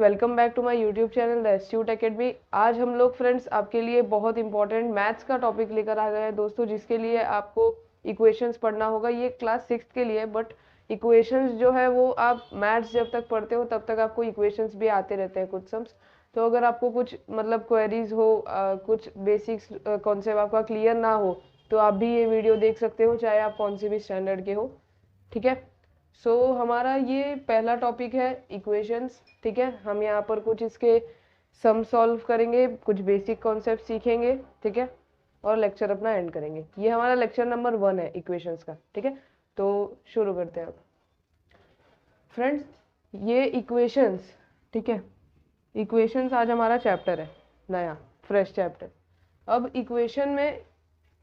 Welcome back to my YouTube channel the Astute Academy. आज हम लोग फ्रेंड्स आपके लिए बहुत इंपॉर्टेंट मैथ्स का टॉपिक लेकर आ गए हैं दोस्तों, जिसके लिए आपको इक्वेशंस पढ़ना होगा। ये क्लास 6 के लिए है, बट इक्वेशंस जो है वो आप मैथ्स जब तक पढ़ते हो तब तक आपको इक्वेशंस भी आते रहते हैं कुछ सम्स। तो अगर आपको कुछ मतलब क्वेरीज हो, कुछ बेसिक्स कॉन्सेप्ट आपका क्लियर ना हो, तो आप भी ये वीडियो देख सकते हो, चाहे आप कौन से भी स्टैंडर्ड के हो। ठीक है, हमारा ये पहला टॉपिक है इक्वेशंस। ठीक है, हम यहाँ पर कुछ इसके सम सॉल्व करेंगे, कुछ बेसिक कॉन्सेप्ट सीखेंगे। ठीक है, और लेक्चर अपना एंड करेंगे। ये हमारा लेक्चर नंबर 1 है इक्वेशंस का। ठीक है, तो शुरू करते हैं अब फ्रेंड्स। ये इक्वेशंस, ठीक है, इक्वेशंस आज हमारा चैप्टर है, नया फ्रेश चैप्टर। अब इक्वेशन में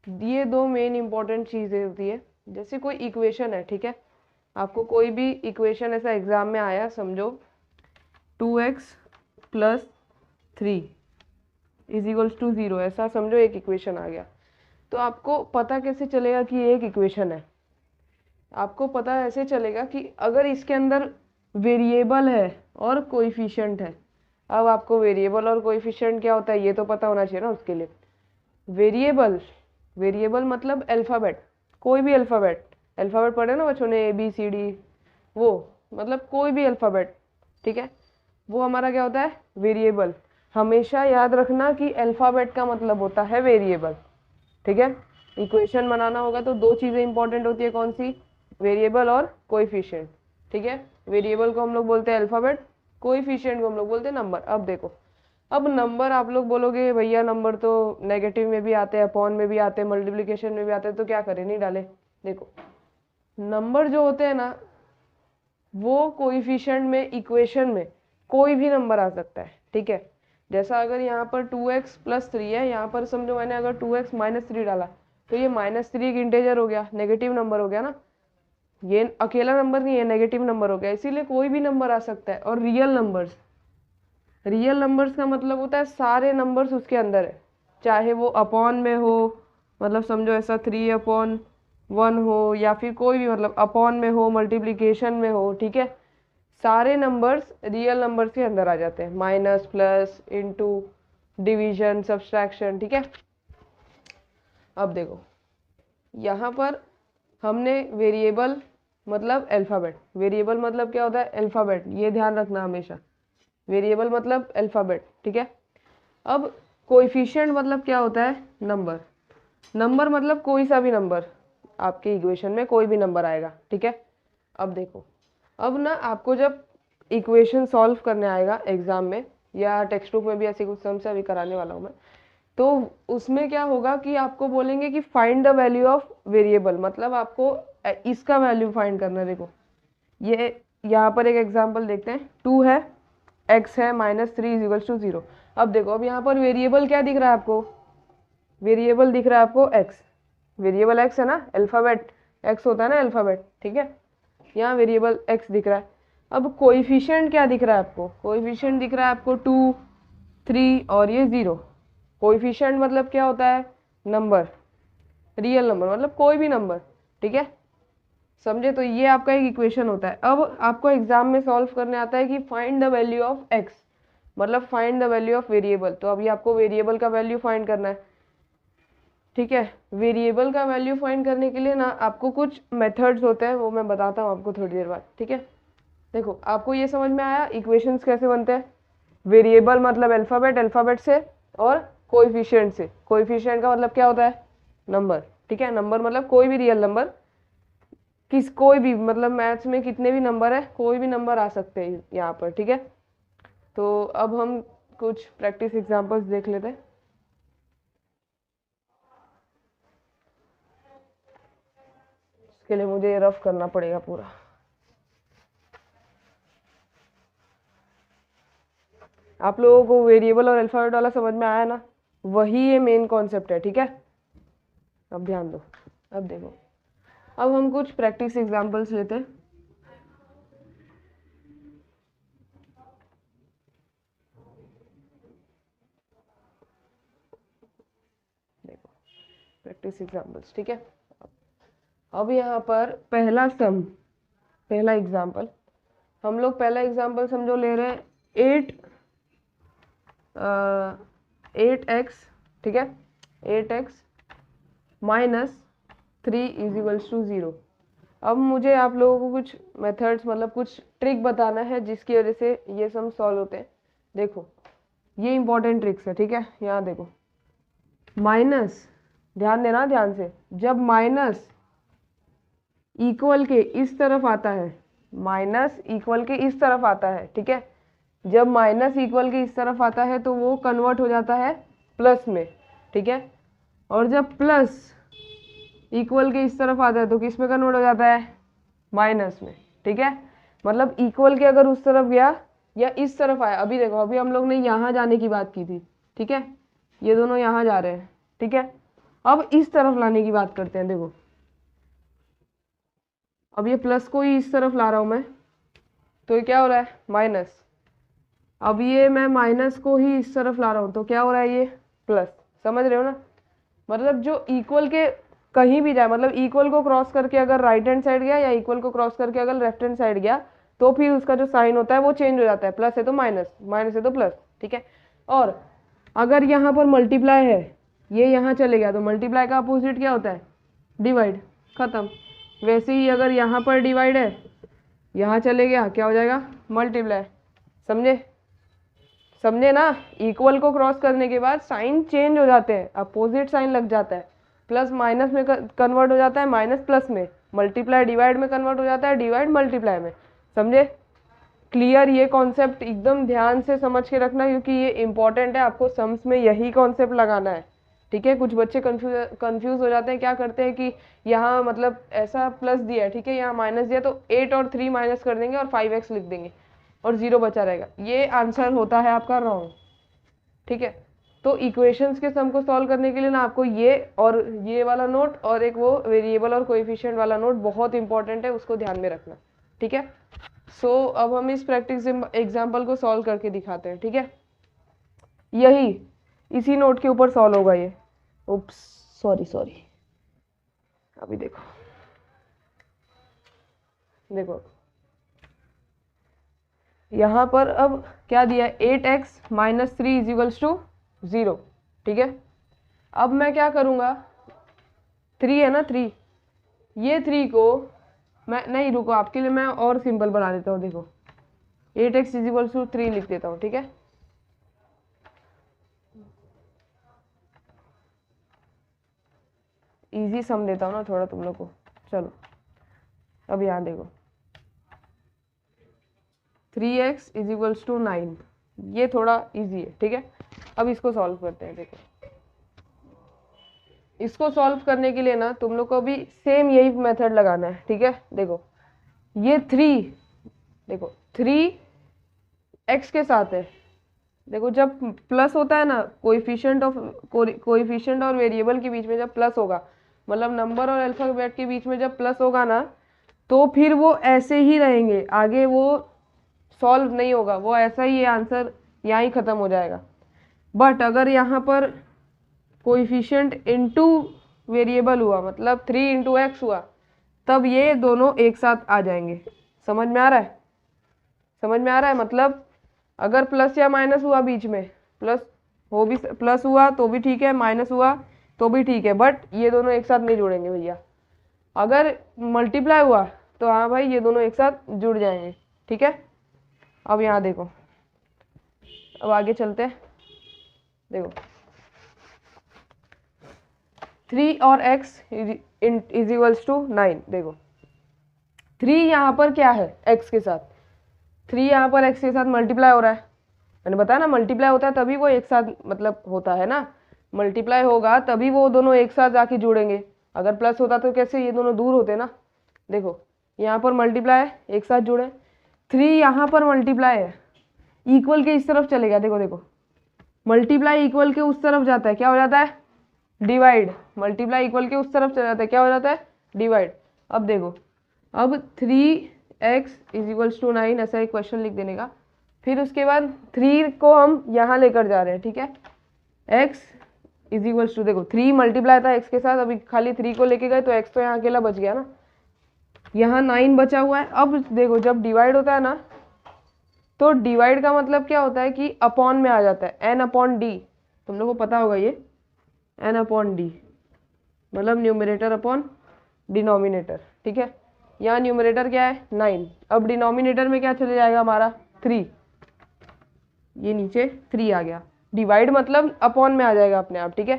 ये दो मेन इंपॉर्टेंट चीज़ें होती है। जैसे कोई इक्वेशन है, ठीक है, आपको कोई भी इक्वेशन ऐसा एग्जाम में आया, समझो 2x + 3 = 0, ऐसा समझो एक इक्वेशन आ गया। तो आपको पता कैसे चलेगा कि ये एक इक्वेशन है? आपको पता ऐसे चलेगा कि अगर इसके अंदर वेरिएबल है और कोएफिशिएंट है। अब आपको वेरिएबल और कोएफिशिएंट क्या होता है ये तो पता होना चाहिए ना उसके लिए। वेरिएबल मतलब अल्फ़ाबेट, कोई भी अल्फ़ाबेट पढ़े ना बच्चों ने, ABCD, वो मतलब कोई भी अल्फ़ाबेट। ठीक है, वो हमारा क्या होता है? वेरिएबल। हमेशा याद रखना कि अल्फ़ाबेट का मतलब होता है वेरिएबल। ठीक है, इक्वेशन बनाना होगा तो दो चीज़ें इंपॉर्टेंट होती है, कौन सी? वेरिएबल और कोएफिशिएंट। ठीक है, वेरिएबल को हम लोग बोलते हैं अल्फ़ाबेट, कोएफिशिएंट को हम लोग बोलते हैं नंबर। अब देखो, अब नंबर आप लोग बोलोगे भैया नंबर तो नेगेटिव में भी आते हैं, अपॉन में भी आते हैं, मल्टीप्लिकेशन में भी आते हैं, तो क्या करें, नहीं डाले। देखो, नंबर जो होते हैं ना, वो कोएफिशिएंट में, इक्वेशन में कोई भी नंबर आ सकता है। ठीक है, जैसा अगर यहाँ पर 2x + 3 है, यहाँ पर समझो मैंने अगर 2x - 3 डाला, तो ये -3 एक इंटेजर हो गया, नेगेटिव नंबर हो गया ना। ये अकेला नंबर नहीं है, नेगेटिव नंबर हो गया। इसीलिए कोई भी नंबर आ सकता है। और रियल नंबर्स का मतलब होता है सारे नंबर्स उसके अंदर है, चाहे वो अपॉन में हो, मतलब समझो ऐसा 3/1 हो, या फिर कोई भी मतलब अपॉन में हो, मल्टीप्लिकेशन में हो। ठीक है, सारे नंबर्स रियल नंबर्स के अंदर आ जाते हैं, minus, plus, into, division, subtraction. ठीक है, अब देखो यहाँ पर हमने वेरिएबल मतलब अल्फ़ाबेट, वेरिएबल मतलब क्या होता है? अल्फ़ाबेट, ये ध्यान रखना हमेशा, वेरिएबल मतलब अल्फ़ाबेट। ठीक है, अब कोएफिशिएंट मतलब क्या होता है? नंबर। नंबर मतलब कोई सा भी नंबर, आपके इक्वेशन में कोई भी नंबर आएगा। ठीक है, अब देखो, अब ना आपको जब इक्वेशन सॉल्व करने आएगा एग्जाम में, या टेक्स्ट बुक में भी ऐसी कुछ समस्या अभी कराने वाला हूँ मैं, तो उसमें क्या होगा कि आपको बोलेंगे कि find the value of variable, मतलब आपको इसका वैल्यू फाइंड करना है। देखो, ये यहाँ पर एक एग्जांपल देखते हैं, 2 है, x है, -3 = 0। अब देखो, अब यहाँ पर वेरिएबल क्या दिख रहा है आपको? वेरिएबल दिख रहा है आपको x, वेरिएबल x है ना, अल्फ़ाबेट x होता है ना अल्फ़ाबेट। ठीक है, यहाँ वेरिएबल x दिख रहा है। अब कोएफिशिएंट क्या दिख रहा है आपको? कोएफिशिएंट दिख रहा है आपको 2, 3 और ये 0। कोएफिशिएंट मतलब क्या होता है? नंबर, रियल नंबर मतलब कोई भी नंबर। ठीक है, समझे? तो ये आपका एक इक्वेशन होता है। अब आपको एग्जाम में सॉल्व करने आता है कि find the value of x, मतलब find the value of variable. तो अभी आपको वेरिएबल का वैल्यू फाइंड करना है। ठीक है, वेरिएबल का वैल्यू फाइंड करने के लिए ना आपको कुछ मेथड्स होते हैं, वो मैं बताता हूँ आपको थोड़ी देर बाद। ठीक है, देखो आपको ये समझ में आया इक्वेशंस कैसे बनते हैं? वेरिएबल मतलब अल्फ़ाबेट, अल्फ़ाबेट से, और कोएफिशिएंट से। कोएफिशिएंट का मतलब क्या होता है? नंबर। ठीक है, नंबर मतलब कोई भी रियल नंबर, कोई भी मतलब मैथ्स में कितने भी नंबर है, कोई भी नंबर आ सकते हैं यहाँ पर। ठीक है, तो अब हम कुछ प्रैक्टिस एग्जांपल्स देख लेते हैं। इसके लिए मुझे रफ करना पड़ेगा पूरा। आप लोगों को वेरिएबल और अल्फ़ाबेट वाला समझ में आया ना? वही ये मेन कॉन्सेप्ट है। ठीक है, अब ध्यान दो। अब देखो, अब हम कुछ प्रैक्टिस एग्जांपल्स लेते हैं। देखो, प्रैक्टिस एग्जांपल्स। ठीक है, अब यहाँ पर पहला एग्जांपल, हम लोग पहला एग्जांपल समझो ले रहे हैं 8 8x, ठीक है, 8x माइनस 3 इज 0। अब मुझे आप लोगों को कुछ मेथड्स मतलब कुछ ट्रिक बताना है जिसकी वजह से ये सम सॉल्व होते हैं। देखो ये इंपॉर्टेंट ट्रिक्स है, ठीक है। यहाँ देखो माइनस, ध्यान देना ध्यान से, जब माइनस इक्वल के इस तरफ आता है, माइनस इक्वल के इस तरफ आता है, ठीक है, जब माइनस इक्वल के इस तरफ आता है तो वो कन्वर्ट हो जाता है प्लस में, ठीक है। और जब प्लस इक्वल के इस तरफ आता है तो किस में कन्वर्ट हो जाता है, माइनस में, ठीक है। मतलब इक्वल के अगर उस तरफ गया या इस तरफ आया, अभी देखो अभी हम लोग ने यहाँ जाने की बात की थी, ठीक है, ये दोनों यहाँ जा रहे हैं, ठीक है। अब इस तरफ लाने की बात करते हैं। देखो अब ये प्लस को ही इस तरफ ला रहा हूँ मैं, तो ये क्या हो रहा है, माइनस। अब ये मैं माइनस को ही इस तरफ ला रहा हूँ तो क्या हो रहा है, ये प्लस। समझ रहे हो ना, मतलब जो इक्वल के कहीं भी जाए, मतलब इक्वल को क्रॉस करके अगर राइट हैंड साइड गया या इक्वल को क्रॉस करके अगर लेफ्ट हैंड साइड गया तो फिर उसका जो साइन होता है वो चेंज हो जाता है, प्लस है तो माइनस, माइनस है तो प्लस, ठीक है। और अगर यहाँ पर मल्टीप्लाई है, ये यहाँ चले गया तो मल्टीप्लाई का अपोजिट क्या होता है, डिवाइड, खत्म। वैसे ही अगर यहाँ पर डिवाइड है, यहाँ चले गया क्या हो जाएगा, मल्टीप्लाई। समझे, समझे ना, इक्वल को क्रॉस करने के बाद साइन चेंज हो जाते हैं, अपोजिट साइन लग जाता है, प्लस माइनस में कन्वर्ट हो जाता है, माइनस प्लस में, मल्टीप्लाई डिवाइड में कन्वर्ट हो जाता है, डिवाइड मल्टीप्लाई में। समझे, क्लियर। ये कॉन्सेप्ट एकदम ध्यान से समझ के रखना क्योंकि ये इंपॉर्टेंट है, आपको सम्स में यही कॉन्सेप्ट लगाना है, ठीक है। कुछ बच्चे कंफ्यूज हो जाते हैं, क्या करते हैं कि यहाँ मतलब ऐसा प्लस दिया है, ठीक है, यहाँ माइनस दिया तो 8 और 3 माइनस कर देंगे और 5x लिख देंगे और 0 बचा रहेगा। ये आंसर होता है आपका रॉन्ग, ठीक है। तो इक्वेशंस के सम को सॉल्व करने के लिए ना आपको ये और ये वाला नोट और एक वो वेरिएबल और कोएफिशिएंट वाला नोट बहुत इंपॉर्टेंट है, उसको ध्यान में रखना, ठीक है। सो अब हम इस प्रैक्टिस एग्जाम्पल को सॉल्व करके दिखाते हैं, ठीक है। यही इसी नोट के ऊपर सॉल्व होगा ये। उप्स, सॉरी सॉरी, अभी देखो देखो यहाँ पर अब क्या दिया है, 8x माइनस 3 इज 0, ठीक है। अब मैं क्या करूँगा, 3 है ना, 3, ये 3 को मैं नहीं, रुको आपके लिए मैं और सिंपल बना देता हूँ। देखो 8x इज 3 लिख देता हूँ, ठीक है। इजी सम देता हूँ ना थोड़ा तुम लोग को, चलो। अब यहाँ देखो 3x इज 9, ये थोड़ा इजी है, ठीक है। अब इसको सॉल्व करते हैं। देखो इसको सॉल्व करने के लिए ना तुम लोग को भी सेम यही मेथड लगाना है, ठीक है। देखो ये 3, देखो 3 x के साथ है। देखो जब प्लस होता है ना, कोएफिशिएंट और वेरिएबल के बीच में जब प्लस होगा, मतलब नंबर और अल्फाबेट के बीच में जब प्लस होगा ना, तो फिर वो ऐसे ही रहेंगे, आगे वो सॉल्व नहीं होगा, वो ऐसा ही ये आंसर यहाँ ही ख़त्म हो जाएगा। बट अगर यहाँ पर कोएफिशिएंट इनटू वेरिएबल हुआ, मतलब 3 इंटू एक्स हुआ, तब ये दोनों एक साथ आ जाएंगे। समझ में आ रहा है, समझ में आ रहा है। मतलब अगर प्लस या माइनस हुआ बीच में, प्लस हो भी, प्लस हुआ तो भी ठीक है, माइनस हुआ तो भी ठीक है, बट ये दोनों एक साथ नहीं जुड़ेंगे भैया। अगर मल्टीप्लाई हुआ तो हाँ भाई ये दोनों एक साथ जुड़ जाएंगे, ठीक है। अब यहाँ देखो, अब आगे चलते हैं। देखो 3 और x इज इक्वल्स टू 9। देखो 3 यहाँ पर क्या है, x के साथ, 3 यहाँ पर x के साथ मल्टीप्लाई हो रहा है। मैंने बताया ना मल्टीप्लाई होता है तभी वो एक साथ मतलब होता है ना, मल्टीप्लाई होगा तभी वो दोनों एक साथ जाके जुड़ेंगे। अगर प्लस होता तो कैसे ये दोनों दूर होते ना। देखो यहाँ पर मल्टीप्लाई है, एक साथ जुड़े। 3 यहाँ पर मल्टीप्लाई है, इक्वल के इस तरफ चलेगा। देखो देखो मल्टीप्लाई इक्वल के उस तरफ जाता है, क्या हो जाता है, डिवाइड। मल्टीप्लाई इक्वल के उस तरफ चला जाता है, क्या हो जाता है, डिवाइड। अब देखो, अब 3x इज इक्वल्स टू 9 ऐसा एक क्वेश्चन लिख देने का। फिर उसके बाद 3 को हम यहाँ लेकर जा रहे हैं, ठीक है। x इज इक्वल्स टू, देखो 3 मल्टीप्लाई था x के साथ, अभी खाली 3 को लेके गए तो x तो यहाँ अकेला बच गया ना, यहाँ 9 बचा हुआ है। अब देखो जब डिवाइड होता है ना, तो डिवाइड का मतलब क्या होता है कि अपॉन में आ जाता है, एन अपॉन डी, तुम लोगों को पता होगा ये, एन अपॉन डी मतलब न्यूमरेटर अपॉन डिनोमिनेटर, ठीक है। यहाँ न्यूमरेटर क्या है 9, अब डिनोमिनेटर में क्या चले जाएगा हमारा 3, ये नीचे 3 आ गया, डिवाइड मतलब अपॉन में आ जाएगा अपने आप, ठीक है।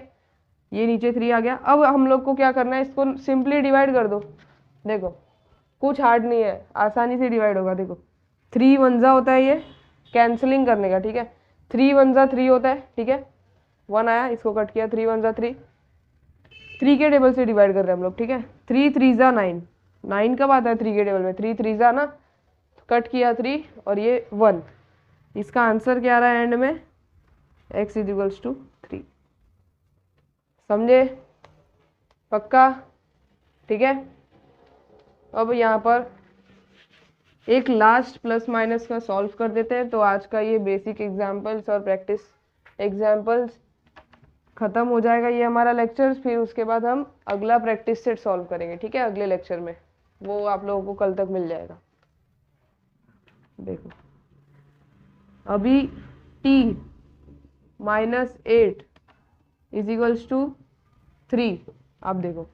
ये नीचे 3 आ गया। अब हम लोग को क्या करना है, इसको सिंपली डिवाइड कर दो, देखो कुछ हार्ड नहीं है, आसानी से डिवाइड होगा। देखो 3 1 होता है, ये कैंसलिंग करने का, ठीक है। 3 1 3 होता है, ठीक है, 1 आया, इसको कट किया, 3 1 3, 3 के टेबल से डिवाइड कर रहे हैं हम लोग, ठीक है। 3 3 9, 9 कब आता है 3 के टेबल में, 3 3 ना, कट किया 3 और ये 1, इसका आंसर क्या आ रहा है एंड में, x इक्वल्स टू 3, समझे, पक्का, ठीक है। अब यहाँ पर एक लास्ट प्लस माइनस का सॉल्व कर देते हैं, तो आज का ये बेसिक एग्जाम्पल्स और प्रैक्टिस एग्जाम्पल्स खत्म हो जाएगा ये हमारा लेक्चर। फिर उसके बाद हम अगला प्रैक्टिस सेट सॉल्व करेंगे, ठीक है, अगले लेक्चर में, वो आप लोगों को कल तक मिल जाएगा। देखो अभी t minus 8 is equals to 3, आप देखो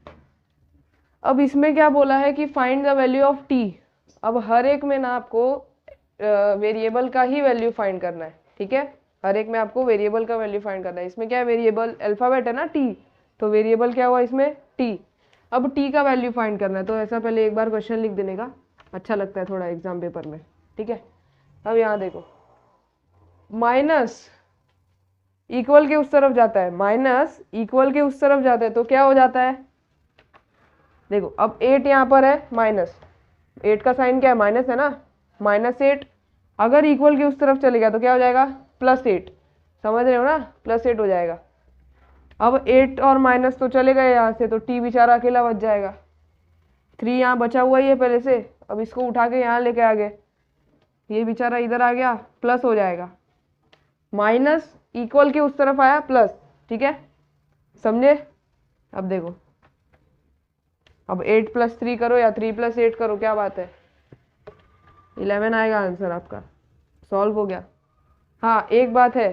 अब इसमें क्या बोला है कि find the value of t। अब हर एक में ना आपको वेरिएबल का ही वैल्यू फाइंड करना है, ठीक है, हर एक में आपको वेरिएबल का वैल्यू फाइंड करना है। इसमें क्या है, वेरिएबल अल्फाबेट है ना t, तो वेरिएबल क्या हुआ इसमें t। अब t का वैल्यू फाइंड करना है, तो ऐसा पहले एक बार क्वेश्चन लिख देने का अच्छा लगता है थोड़ा एग्जाम पेपर में, ठीक है। अब यहाँ देखो माइनस इक्वल के उस तरफ जाता है, माइनस इक्वल के उस तरफ जाता है, तो क्या हो जाता है, देखो अब 8 यहाँ पर है, माइनस 8 का साइन क्या है, माइनस है ना, -8, अगर इक्वल के उस तरफ चलेगा तो क्या हो जाएगा +8, समझ रहे हो ना, +8 हो जाएगा। अब 8 और माइनस तो चले गए यहाँ से, तो t बेचारा अकेला बच जाएगा, 3 यहाँ बचा हुआ ही है पहले से, अब इसको उठा के यहाँ लेके आ गए, ये बेचारा इधर आ गया, प्लस हो जाएगा, माइनस इक्वल के उस तरफ आया प्लस, ठीक है, समझे। अब देखो अब 8 + 3 करो या 3 + 8 करो, क्या बात है, 11 आएगा आंसर आपका, सॉल्व हो गया। हाँ एक बात है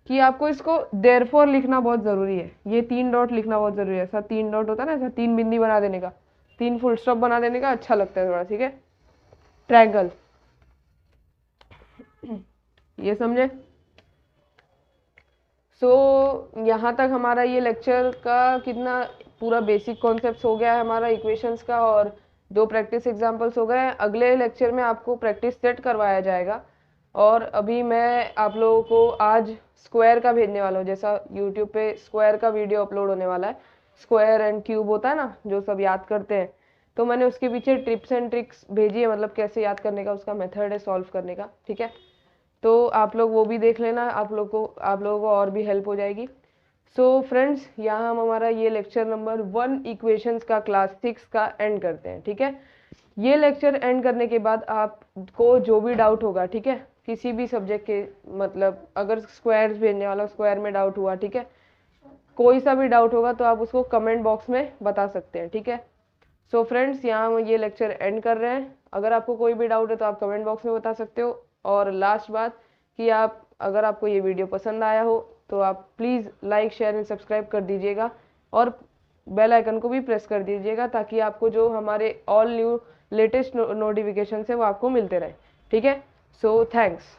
कि आपको इसको देयरफॉर लिखना बहुत ज़रूरी है, ये 3 डॉट लिखना बहुत ज़रूरी है, ऐसा 3 डॉट होता है ना, ऐसा 3 बिंदी बना देने का, 3 फुल स्टॉप बना देने का, अच्छा लगता है थोड़ा, ठीक है, ट्रायंगल, ये समझे। यहाँ तक हमारा ये लेक्चर का कितना पूरा बेसिक कॉन्सेप्ट्स हो गया है हमारा इक्वेशंस का, और 2 प्रैक्टिस एग्जांपल्स हो गए हैं। अगले लेक्चर में आपको प्रैक्टिस सेट करवाया जाएगा, और अभी मैं आप लोगों को आज स्क्वायर का भेजने वाला हूँ, जैसा यूट्यूब पे स्क्वायर का वीडियो अपलोड होने वाला है, स्क्वायर एंड क्यूब होता है ना जो सब याद करते हैं, तो मैंने उसके पीछे टिप्स एंड ट्रिक्स भेजी है, मतलब कैसे याद करने का उसका मेथड है सॉल्व करने का, ठीक है, तो आप लोग वो भी देख लेना, आप लोगों को और भी हेल्प हो जाएगी। सो फ्रेंड्स, यहाँ हम हमारा ये लेक्चर नंबर 1 इक्वेशंस का क्लास 6 का एंड करते हैं, ठीक है। ये लेक्चर एंड करने के बाद आपको जो भी डाउट होगा, ठीक है, किसी भी सब्जेक्ट के, मतलब अगर स्क्वायर्स भेजने वाला स्क्वायर में डाउट हुआ, ठीक है, कोई सा भी डाउट होगा तो आप उसको कमेंट बॉक्स में बता सकते हैं, ठीक है। सो फ्रेंड्स, यहाँ हम ये लेक्चर एंड कर रहे हैं, अगर आपको कोई भी डाउट है तो आप कमेंट बॉक्स में बता सकते हो। और लास्ट बात कि अगर आपको ये वीडियो पसंद आया हो तो आप please like share and subscribe कर दीजिएगा, और बेल आइकन को भी प्रेस कर दीजिएगा, ताकि आपको जो हमारे ऑल न्यू लेटेस्ट नोटिफिकेशन है वो आपको मिलते रहे, ठीक है। So thanks.